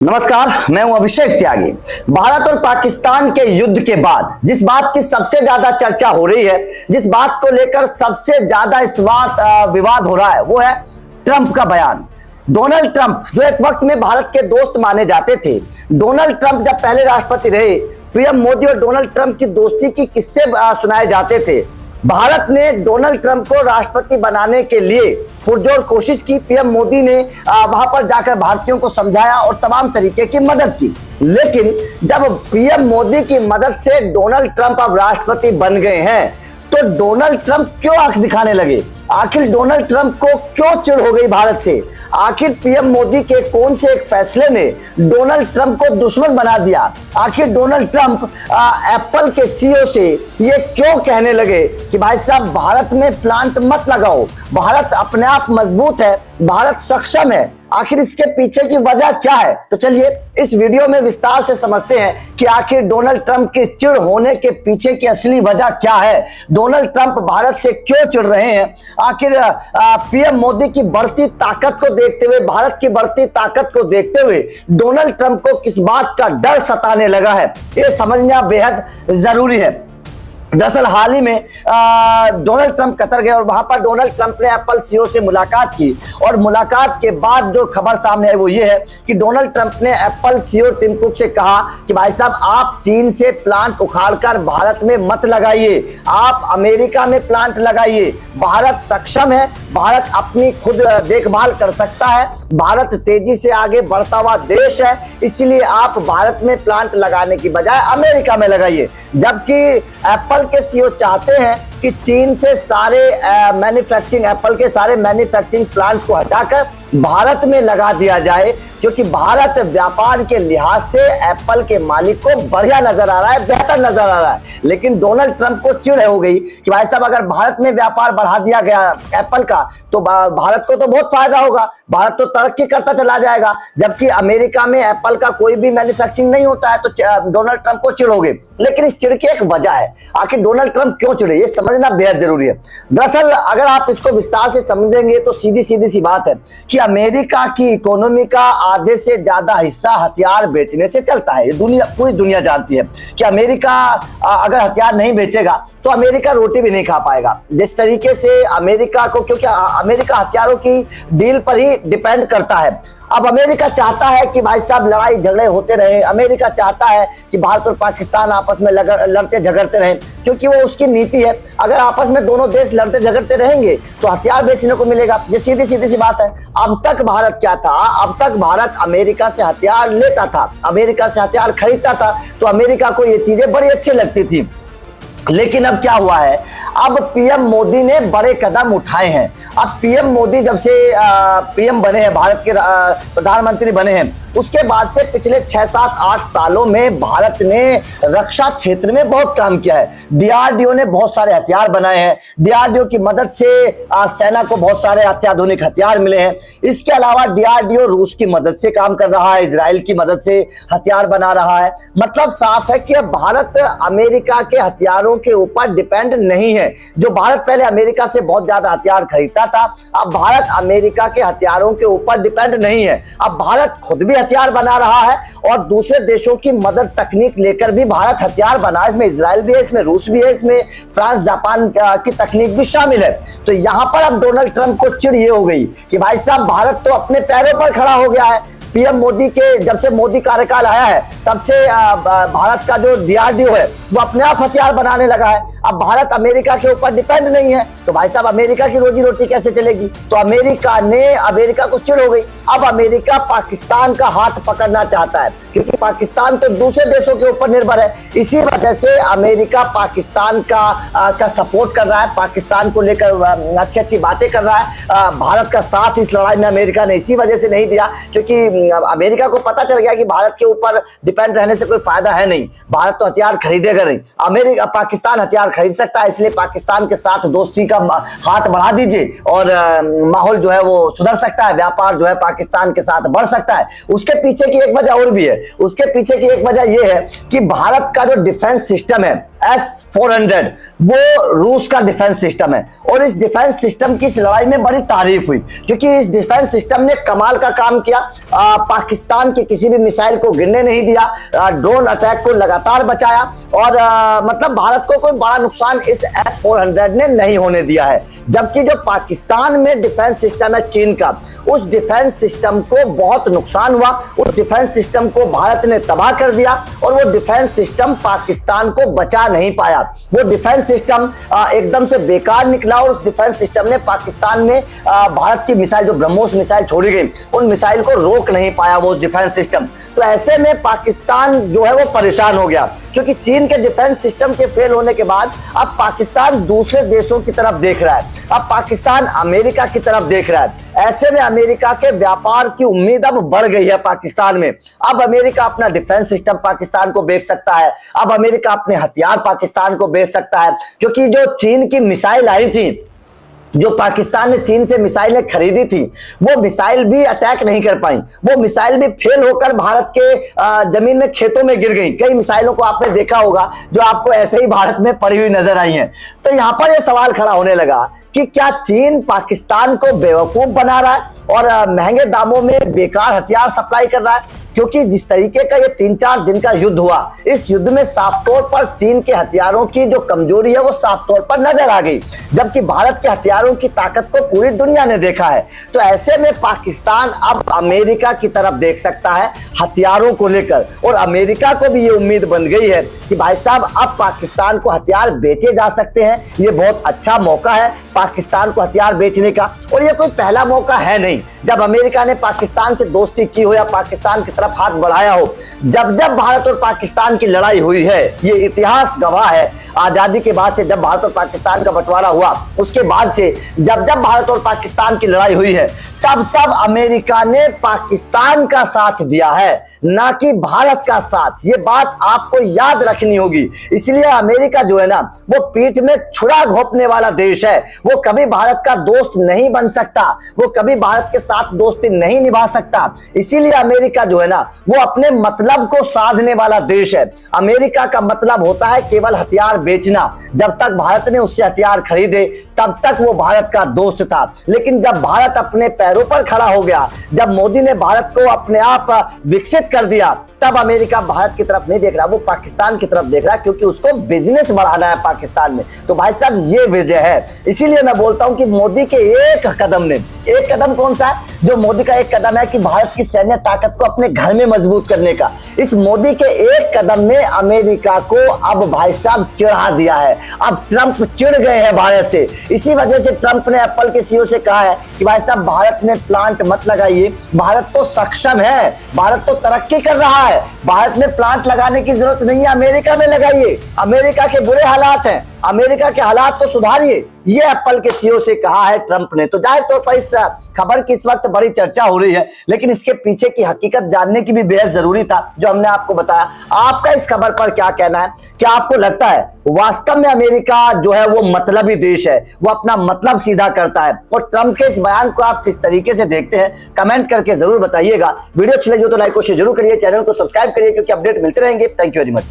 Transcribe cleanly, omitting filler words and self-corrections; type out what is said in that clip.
नमस्कार, मैं हूं अभिषेक त्यागी। भारत और पाकिस्तान के युद्ध के बाद जिस बात की सबसे ज्यादा चर्चा हो रही है, जिस बात को लेकर सबसे ज्यादा इस बात विवाद हो रहा है, वो है ट्रंप का बयान। डोनाल्ड ट्रंप जो एक वक्त में भारत के दोस्त माने जाते थे, डोनाल्ड ट्रंप जब पहले राष्ट्रपति रहे, पीएम मोदी और डोनाल्ड ट्रंप की दोस्ती की किस्से सुनाए जाते थे। भारत ने डोनाल्ड ट्रंप को राष्ट्रपति बनाने के लिए पुरजोर कोशिश की। पीएम मोदी ने वहां पर जाकर भारतीयों को समझाया और तमाम तरीके की मदद की। लेकिन जब पीएम मोदी की मदद से डोनाल्ड ट्रंप अब राष्ट्रपति बन गए हैं, तो डोनाल्ड ट्रंप क्यों आंख दिखाने लगे? आखिर डोनाल्ड ट्रंप को क्यों चिढ़ हो गई भारत से? आखिर पीएम मोदी के कौन से एक फैसले ने डोनाल्ड ट्रंप को दुश्मन बना दिया? आखिर डोनाल्ड ट्रंप एप्पल के सीईओ से ये क्यों कहने लगे कि भाई साहब भारत में प्लांट मत लगाओ, भारत अपने आप मजबूत है, भारत सक्षम है? आखिर इसके पीछे की वजह क्या है? तो चलिए इस वीडियो में विस्तार से समझते हैं कि आखिर डोनाल्ड ट्रंप के चिढ़ होने के पीछे की असली वजह क्या है। डोनाल्ड ट्रंप भारत से क्यों चिढ़ रहे हैं? आखिर पीएम मोदी की बढ़ती ताकत को देखते हुए, भारत की बढ़ती ताकत को देखते हुए डोनाल्ड ट्रंप को किस बात का डर सताने लगा है, ये समझना बेहद जरूरी है। दरअसल हाल ही में डोनाल्ड ट्रंप कतर गए और वहां पर डोनाल्ड ट्रंप ने एप्पल सीईओ से मुलाकात की, और मुलाकात के बाद जो खबर सामने आई वो ये है कि डोनाल्ड ट्रंप ने एप्पल सीईओ टिम कुक से कहा कि भाई साहब आप चीन से प्लांट उखाड़कर भारत में मत लगाइए, आप अमेरिका में प्लांट लगाइए। भारत सक्षम है, भारत अपनी खुद देखभाल कर सकता है, भारत तेजी से आगे बढ़ता हुआ देश है, इसलिए आप भारत में प्लांट लगाने की बजाय अमेरिका में लगाइए। जबकि एप्पल के सीईओ चाहते हैं कि चीन से सारे एप्पल के सारे मैन्युफैक्चरिंग प्लांट को हटाकर भारत में लगा दिया जाए, क्योंकि भारत व्यापार के लिहाज से एप्पल के मालिक को बढ़िया नजर आ रहा है, बेहतर नजर आ रहा है। लेकिन डोनाल्ड ट्रंप को चिढ़ हो गई कि भाई साहब अगर भारत में व्यापार बढ़ा दिया गया एप्पल का, तो भारत को तो बहुत फायदा होगा, भारत तो तरक्की करता चला जाएगा। जबकि अमेरिका में एप्पल का कोई भी मैन्युफैक्चरिंग नहीं होता है, तो डोनाल्ड ट्रंप को चिढ़ हो गई। लेकिन इस चिढ़ की एक वजह है, आखिर डोनाल्ड ट्रंप क्यों चिढ़े, ये समझना बेहद जरूरी है। दरअसल अगर आप इसको विस्तार से समझेंगे तो सीधी सी बात है कि अमेरिका की इकोनॉमी का आधे से ज्यादा हिस्सा हथियार बेचने से चलता है। पूरी दुनिया जानती है कि अमेरिका अगर हथियार नहीं बेचेगा तो अमेरिका रोटी भी नहीं खा पाएगा। जिस तरीके से अमेरिका को, क्योंकि अमेरिका हथियारों की डील पर ही डिपेंड करता है। अब अमेरिका चाहता है कि भाई साहब लड़ाई झगड़े होते रहे, अमेरिका चाहता है कि भारत और पाकिस्तान आपस में लड़ते झगड़ते रहें, क्योंकि वो उसकी नीति है। अगर आपस में दोनों देश लड़ते झगड़ते रहेंगे तो हथियार बेचने को मिलेगा। ये सीधी सी बात है। अब तक भारत क्या था? अब तक भारत अमेरिका से हथियार लेता था, अमेरिका से हथियार खरीदता था, तो अमेरिका को ये चीजें बड़ी अच्छी लगती थी। लेकिन अब क्या हुआ है? अब पीएम मोदी ने बड़े कदम उठाए हैं। अब पीएम मोदी जब से पीएम बने हैं, भारत के प्रधानमंत्री बने हैं, उसके बाद से पिछले 6, 7, 8 सालों में भारत ने रक्षा क्षेत्र में बहुत काम किया है। डीआरडीओ ने बहुत सारे हथियार बनाए हैं, डीआरडीओ की मदद से सेना को बहुत सारे अत्याधुनिक हथियार मिले हैं। इसके अलावा डीआरडीओ रूस की मदद से काम कर रहा है, इजराइल की मदद से हथियार बना रहा है। मतलब साफ है कि अब भारत अमेरिका के हथियारों के ऊपर डिपेंड नहीं है। जो भारत पहले अमेरिका से बहुत ज्यादा हथियार खरीदता था, अब भारत अमेरिका के हथियारों के ऊपर डिपेंड नहीं है। अब भारत खुद भी हथियार बना रहा है और दूसरे देशों की मदद तकनीक लेकर भी भारत हथियार बना। इसमें इजराइल भी है, इसमें रूस भी है, इसमें फ्रांस जापान की तकनीक भी शामिल है। तो यहां पर अब डोनाल्ड ट्रंप को चिढ़ ये हो गई कि भाई साहब भारत तो अपने पैरों पर खड़ा हो गया है। पीएम मोदी के जब से मोदी कार्यकाल आया है, तब से भारत का जो डीआरडीओ है वो अपने आप हथियार बनाने लगा है। अब भारत अमेरिका के ऊपर डिपेंड नहीं है, तो भाई साहब अमेरिका की रोजी रोटी कैसे चलेगी? तो अमेरिका को चिढ़ हो गई। अब अमेरिका पाकिस्तान का हाथ पकड़ना चाहता है, क्योंकि पाकिस्तान तो दूसरे देशों के ऊपर निर्भर है। इसी वजह से अमेरिका पाकिस्तान का सपोर्ट कर रहा है, पाकिस्तान को लेकर अच्छी बातें कर रहा है। भारत का साथ इस लड़ाई में अमेरिका ने इसी वजह से नहीं दिया, क्योंकि अमेरिका को पता चल गया कि भारत के ऊपर डिपेंड रहने से कोई फायदा है नहीं, भारत तो हथियार खरीदेगा नहीं, पाकिस्तान हथियार खरीद सकता है। इसलिए पाकिस्तान के साथ दोस्ती का हाथ बढ़ा दीजिए और माहौल जो है वो सुधर सकता है, व्यापार जो है पाकिस्तान के साथ बढ़ सकता है। उसके पीछे की एक वजह और भी है। उसके पीछे की एक वजह यह है कि भारत का जो डिफेंस सिस्टम है S-400 वो रूस का डिफेंस सिस्टम है। और इस डिफेंस सिस्टम की इस लड़ाई में बड़ी तारीफ हुई, क्योंकि इस डिफेंस सिस्टम ने कमाल का काम किया। पाकिस्तान के किसी भी मिसाइल को गिरने नहीं दिया, ड्रोन अटैक को लगातार बचाया, और मतलब भारत को कोई बड़ा नुकसान इस S-400 ने नहीं होने दिया है। जबकि जो पाकिस्तान में डिफेंस सिस्टम है चीन का, उस डिफेंस सिस्टम को बहुत नुकसान हुआ। उस डिफेंस सिस्टम को भारत ने तबाह कर दिया, और वो डिफेंस सिस्टम पाकिस्तान को बचा नहीं पाया। वो डिफेंस सिस्टम एकदम से बेकार निकला, और उस डिफेंस सिस्टम ने पाकिस्तान में भारत की मिसाइल, जो ब्रह्मोस मिसाइल छोड़ी गई, उन मिसाइल को रोक नहीं पाया वो डिफेंस सिस्टम। तो ऐसे में पाकिस्तान जो है वो परेशान हो गया, क्योंकि चीन के डिफेंस सिस्टम के फेल होने के बाद अब पाकिस्तान दूसरे देशों की तरफ देख रहा है। अब पाकिस्तान अमेरिका की तरफ देख रहा है। ऐसे में अमेरिका के व्यापार की उम्मीद अब बढ़ गई है पाकिस्तान में। अब अमेरिका अपना डिफेंस सिस्टम पाकिस्तान को बेच सकता है, अब अमेरिका अपने हथियार पाकिस्तान को बेच सकता है, क्योंकि जो चीन की मिसाइल आई थी, जो पाकिस्तान ने चीन से मिसाइलें खरीदी थी, वो मिसाइल भी अटैक नहीं कर पाई। वो मिसाइल भी फेल होकर भारत के जमीन में, खेतों में गिर गई। कई मिसाइलों को आपने देखा होगा जो आपको ऐसे ही भारत में पड़ी हुई नजर आई हैं। तो यहां पर यह सवाल खड़ा होने लगा कि क्या चीन पाकिस्तान को बेवकूफ बना रहा है और महंगे दामों में बेकार हथियार सप्लाई कर रहा है? क्योंकि जिस तरीके का ये 3-4 दिन का युद्ध हुआ, इस युद्ध में साफ तौर पर चीन के हथियारों की जो कमजोरी है वो साफ तौर पर नजर आ गई, जबकि भारत के हथियारों की ताकत को पूरी दुनिया ने देखा है। तो ऐसे में पाकिस्तान अब अमेरिका की तरफ देख सकता है हथियारों को लेकर, और अमेरिका को भी ये उम्मीद बन गई है कि भाई साहब अब पाकिस्तान को हथियार बेचे जा सकते हैं। ये बहुत अच्छा मौका है पाकिस्तान को हथियार बेचने का, और ये कोई पहला मौका है नहीं जब अमेरिका ने पाकिस्तान से दोस्ती की हो या पाकिस्तान की तरफ हाथ बढ़ाया हो। जब जब भारत और पाकिस्तान की लड़ाई हुई है, ये इतिहास गवाह है, आजादी के बाद से जब भारत और पाकिस्तान का बंटवारा हुआ, उसके बाद से जब जब भारत और पाकिस्तान की लड़ाई हुई है, तब तब अमेरिका ने पाकिस्तान का साथ दिया है, ना कि भारत का साथ। ये बात आपको याद रखनी होगी। इसलिए अमेरिका जो है ना, वो पीठ में छुरा घोंपने वाला देश है। वो कभी भारत का दोस्त नहीं बन सकता, वो कभी भारत के साथ दोस्ती नहीं निभा सकता। इसीलिए अमेरिका जो है ना, वो अपने मतलब को साधने वाला देश है। अमेरिका का मतलब होता है केवल हथियार बेचना। जब तक भारत ने उससे हथियार खरीदे, तब तक वो भारत का दोस्त था। लेकिन जब भारत अपने पैरों पर खड़ा हो गया, जब मोदी ने भारत को अपने आप विकसित कर दिया, तब अमेरिका भारत की तरफ नहीं देख रहा, वो पाकिस्तान की तरफ देख रहा है, क्योंकि उसको बिजनेस बढ़ाना है पाकिस्तान में। तो भाई साहब ये वजह है। इसीलिए मैं बोलता हूं कि मोदी के एक कदम ने, एक कदम कौन सा है? जो मोदी का एक कदम है कि भारत की सैन्य ताकत को अपने घर में मजबूत करने का, इस मोदी के एक कदम ने अमेरिका को अब भाई साहब चिढ़ा दिया है। अब ट्रंप चिढ़ गए हैं भारत से। इसी वजह से ट्रंप ने एप्पल के सीईओ से कहा है कि भाई साहब भारत में प्लांट मत लगाइए, भारत तो सक्षम है, भारत तो तरक्की कर रहा है, भारत में प्लांट लगाने की जरूरत नहीं है, अमेरिका में लगाइए। अमेरिका के बुरे हालात हैं, अमेरिका के हालात को सुधारिए। ये एप्पल के सीईओ से कहा है ट्रंप ने। तो जाहिर तौर पर इस खबर की इस वक्त बड़ी चर्चा हो रही है, लेकिन इसके पीछे की हकीकत जानने की भी बेहद जरूरी था, जो हमने आपको बताया। आपका इस खबर पर क्या कहना है? क्या आपको लगता है वास्तव में अमेरिका जो है वो मतलबी देश है, वो अपना मतलब सीधा करता है? और ट्रंप के इस बयान को आप किस तरीके से देखते हैं, कमेंट करके जरूर बताइएगा। वीडियो अच्छी लगी हो तो लाइक और शेयर जरूर करिए, चैनल को सब्सक्राइब करिए, क्योंकि अपडेट मिलते रहेंगे। Thank you very much.